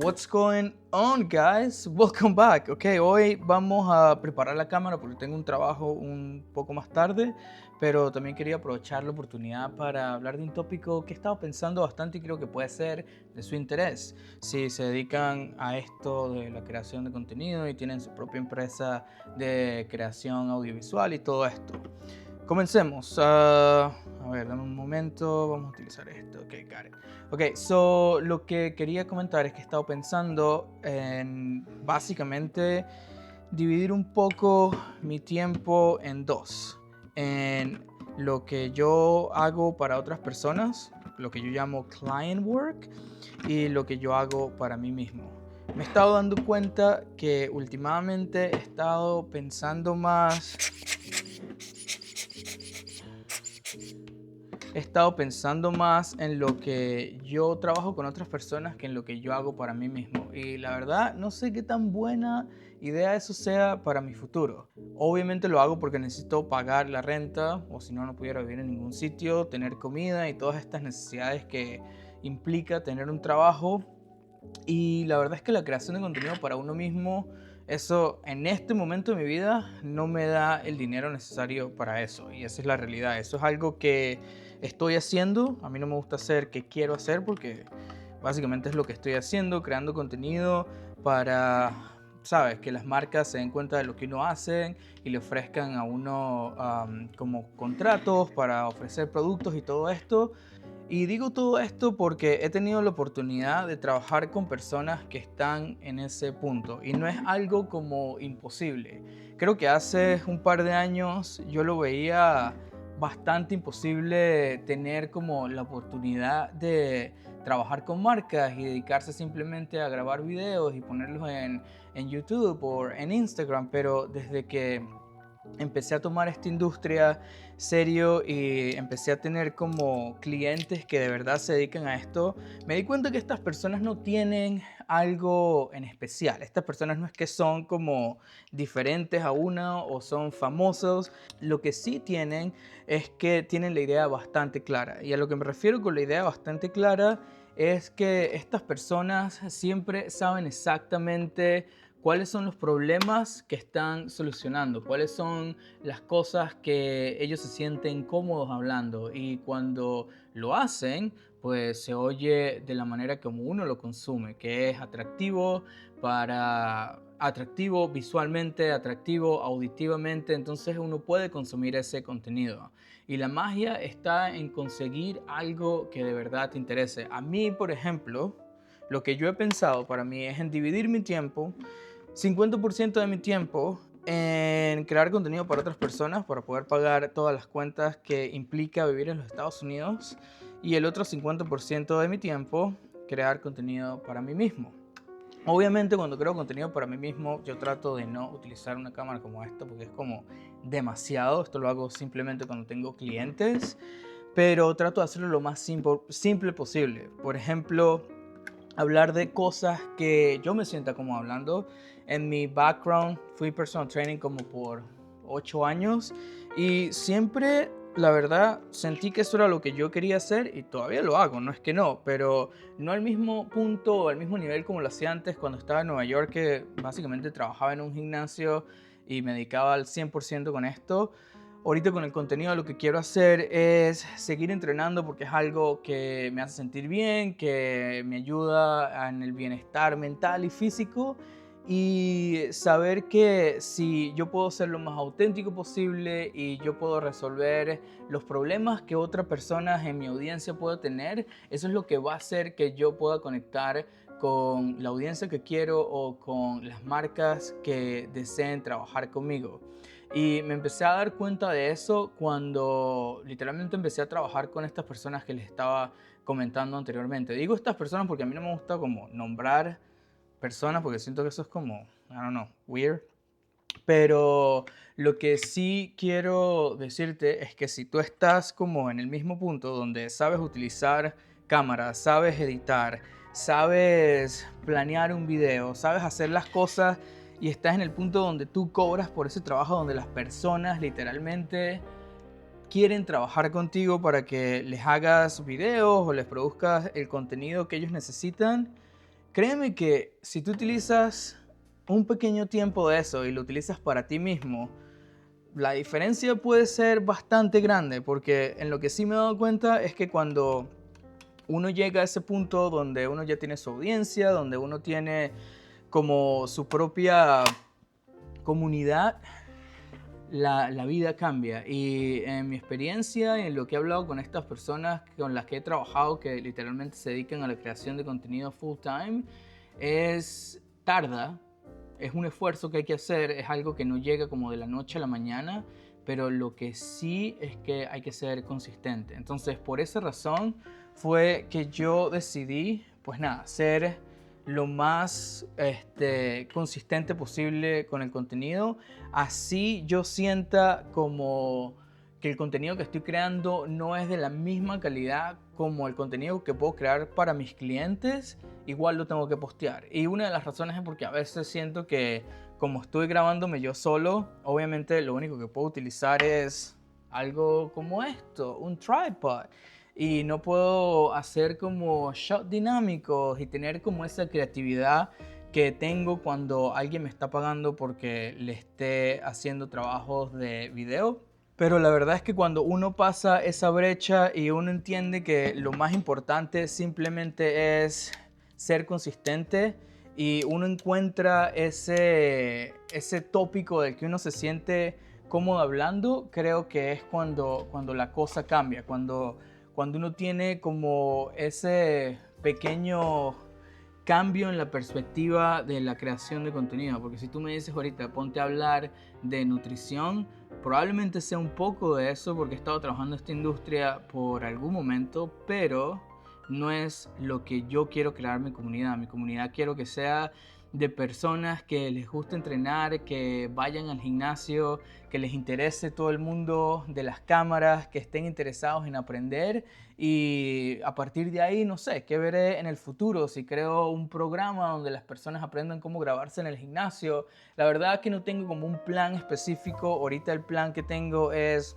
What's going on, guys? Welcome back. Ok, hoy vamos a preparar la cámara porque tengo un trabajo un poco más tarde, pero también quería aprovechar la oportunidad para hablar de un tópico que he estado pensando bastante y creo que puede ser de su interés. Si se dedican a esto de la creación de contenido y tienen su propia empresa de creación audiovisual y todo esto. Comencemos. A ver, dame un momento. Vamos a utilizar esto. Ok, got it. Ok, so lo que quería comentar es que he estado pensando en básicamente dividir un poco mi tiempo en dos. En lo que yo hago para otras personas, lo que yo llamo client work, y lo que yo hago para mí mismo. Me he estado dando cuenta que últimamente he estado pensando más. He estado pensando más en lo que yo trabajo con otras personas que en lo que yo hago para mí mismo. Y la verdad, no sé qué tan buena idea eso sea para mi futuro. Obviamente lo hago porque necesito pagar la renta, o si no, no pudiera vivir en ningún sitio, tener comida y todas estas necesidades que implica tener un trabajo. Y la verdad es que la creación de contenido para uno mismo, eso en este momento de mi vida no me da el dinero necesario para eso. Y esa es la realidad. Eso es algo que estoy haciendo. A mí no me gusta hacer, que quiero hacer, porque básicamente es lo que estoy haciendo, creando contenido para, sabes, que las marcas se den cuenta de lo que uno hace y le ofrezcan a uno como contratos para ofrecer productos y todo esto. Y digo todo esto porque he tenido la oportunidad de trabajar con personas que están en ese punto y no es algo como imposible. Creo que hace un par de años yo lo veía bastante imposible tener como la oportunidad de trabajar con marcas y dedicarse simplemente a grabar videos y ponerlos en YouTube o en Instagram, pero desde que empecé a tomar esta industria serio y empecé a tener como clientes que de verdad se dedican a esto, me di cuenta que estas personas no tienen algo en especial. Estas personas no es que son como diferentes a una o son famosos. Lo que sí tienen es que tienen la idea bastante clara. Y a lo que me refiero con la idea bastante clara es que estas personas siempre saben exactamente cuáles son los problemas que están solucionando, cuáles son las cosas que ellos se sienten cómodos hablando y cuando lo hacen, pues se oye de la manera como uno lo consume, que es atractivo visualmente, atractivo auditivamente, entonces uno puede consumir ese contenido. Y la magia está en conseguir algo que de verdad te interese. A mí, por ejemplo, lo que yo he pensado para mí es en dividir mi tiempo 50% de mi tiempo en crear contenido para otras personas para poder pagar todas las cuentas que implica vivir en los Estados Unidos y el otro 50% de mi tiempo crear contenido para mí mismo. Obviamente cuando creo contenido para mí mismo yo trato de no utilizar una cámara como esta porque es como demasiado. Esto lo hago simplemente cuando tengo clientes, pero trato de hacerlo lo más simple posible. Por ejemplo, hablar de cosas que yo me sienta como hablando. En mi background fui personal training como por 8 años y siempre, la verdad, sentí que eso era lo que yo quería hacer y todavía lo hago, no es que no, pero no al mismo punto o al mismo nivel como lo hacía antes cuando estaba en Nueva York, que básicamente trabajaba en un gimnasio y me dedicaba al 100% con esto. Ahorita con el contenido lo que quiero hacer es seguir entrenando porque es algo que me hace sentir bien, que me ayuda en el bienestar mental y físico y saber que si yo puedo ser lo más auténtico posible y yo puedo resolver los problemas que otras personas en mi audiencia pueda tener, eso es lo que va a hacer que yo pueda conectar con la audiencia que quiero o con las marcas que deseen trabajar conmigo. Y me empecé a dar cuenta de eso cuando literalmente empecé a trabajar con estas personas que les estaba comentando anteriormente. Digo estas personas porque a mí no me gusta como nombrar personas porque siento que eso es como, I don't know, weird. Pero lo que sí quiero decirte es que si tú estás como en el mismo punto donde sabes utilizar cámara, sabes editar, sabes planear un video, sabes hacer las cosas y estás en el punto donde tú cobras por ese trabajo, donde las personas literalmente quieren trabajar contigo para que les hagas videos o les produzcas el contenido que ellos necesitan, créeme que si tú utilizas un pequeño tiempo de eso y lo utilizas para ti mismo, la diferencia puede ser bastante grande, porque en lo que sí me he dado cuenta es que cuando uno llega a ese punto donde uno ya tiene su audiencia, donde uno tiene como su propia comunidad, la vida cambia. Y en mi experiencia y en lo que he hablado con estas personas con las que he trabajado, que literalmente se dedican a la creación de contenido full time, tarda, es un esfuerzo que hay que hacer, es algo que no llega como de la noche a la mañana, pero lo que sí es que hay que ser consistente. Entonces, por esa razón fue que yo decidí, pues nada, ser lo más consistente posible con el contenido. Así yo sienta como que el contenido que estoy creando no es de la misma calidad como el contenido que puedo crear para mis clientes, igual lo tengo que postear. Y una de las razones es porque a veces siento que como estoy grabándome yo solo, obviamente lo único que puedo utilizar es algo como esto, un tripod. Y no puedo hacer como shots dinámicos y tener como esa creatividad que tengo cuando alguien me está pagando porque le esté haciendo trabajos de video. Pero la verdad es que cuando uno pasa esa brecha y uno entiende que lo más importante simplemente es ser consistente y uno encuentra ese tópico del que uno se siente cómodo hablando, creo que es cuando la cosa cambia, cuando uno tiene como ese pequeño cambio en la perspectiva de la creación de contenido. Porque si tú me dices ahorita, ponte a hablar de nutrición, probablemente sea un poco de eso porque he estado trabajando en esta industria por algún momento, pero no es lo que yo quiero crear mi comunidad. Mi comunidad quiero que sea de personas que les guste entrenar, que vayan al gimnasio, que les interese todo el mundo de las cámaras, que estén interesados en aprender y a partir de ahí, no sé, qué veré en el futuro, si creo un programa donde las personas aprendan cómo grabarse en el gimnasio. La verdad es que no tengo como un plan específico, ahorita el plan que tengo es,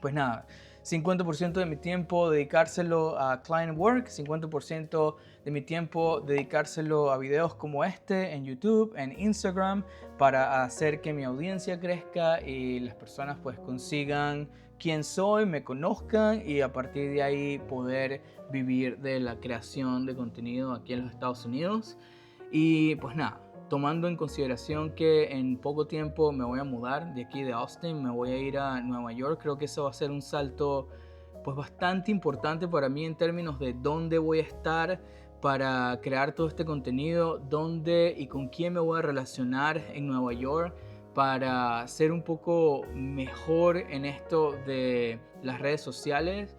pues nada, 50% de mi tiempo dedicárselo a client work, 50% de mi tiempo dedicárselo a videos como este en YouTube, en Instagram, para hacer que mi audiencia crezca y las personas pues consigan quién soy, me conozcan y a partir de ahí poder vivir de la creación de contenido aquí en los Estados Unidos. Y pues nada, tomando en consideración que en poco tiempo me voy a mudar de aquí de Austin, me voy a ir a Nueva York, creo que eso va a ser un salto pues bastante importante para mí en términos de dónde voy a estar para crear todo este contenido, dónde y con quién me voy a relacionar en Nueva York para ser un poco mejor en esto de las redes sociales,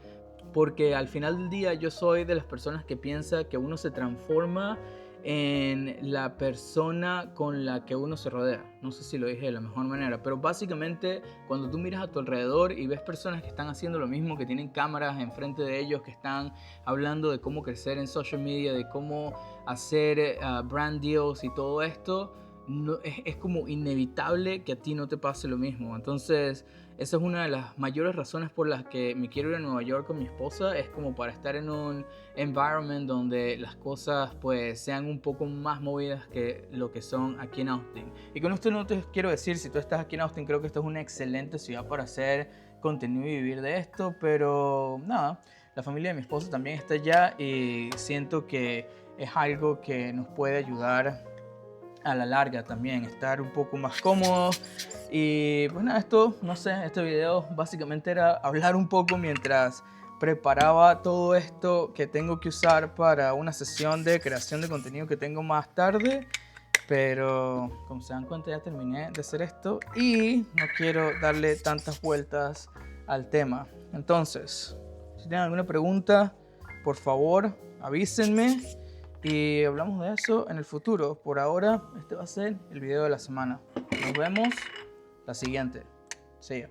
porque al final del día yo soy de las personas que piensa que uno se transforma en la persona con la que uno se rodea. No sé si lo dije de la mejor manera, pero básicamente cuando tú miras a tu alrededor y ves personas que están haciendo lo mismo, que tienen cámaras enfrente de ellos, que están hablando de cómo crecer en social media, de cómo hacer brand deals y todo esto, no, es como inevitable que a ti no te pase lo mismo. Entonces esa es una de las mayores razones por las que me quiero ir a Nueva York con mi esposa, es como para estar en un environment donde las cosas pues sean un poco más movidas que lo que son aquí en Austin. Y con esto no te quiero decir, si tú estás aquí en Austin, creo que esto es una excelente ciudad para hacer contenido y vivir de esto, pero nada, la familia de mi esposa también está allá y siento que es algo que nos puede ayudar a la larga también, estar un poco más cómodo. Y pues nada, esto, no sé, este video básicamente era hablar un poco mientras preparaba todo esto que tengo que usar para una sesión de creación de contenido que tengo más tarde. Pero como se dan cuenta ya terminé de hacer esto y no quiero darle tantas vueltas al tema. Entonces, si tienen alguna pregunta, por favor avísenme y hablamos de eso en el futuro. Por ahora, este va a ser el video de la semana. Nos vemos la siguiente. See ya.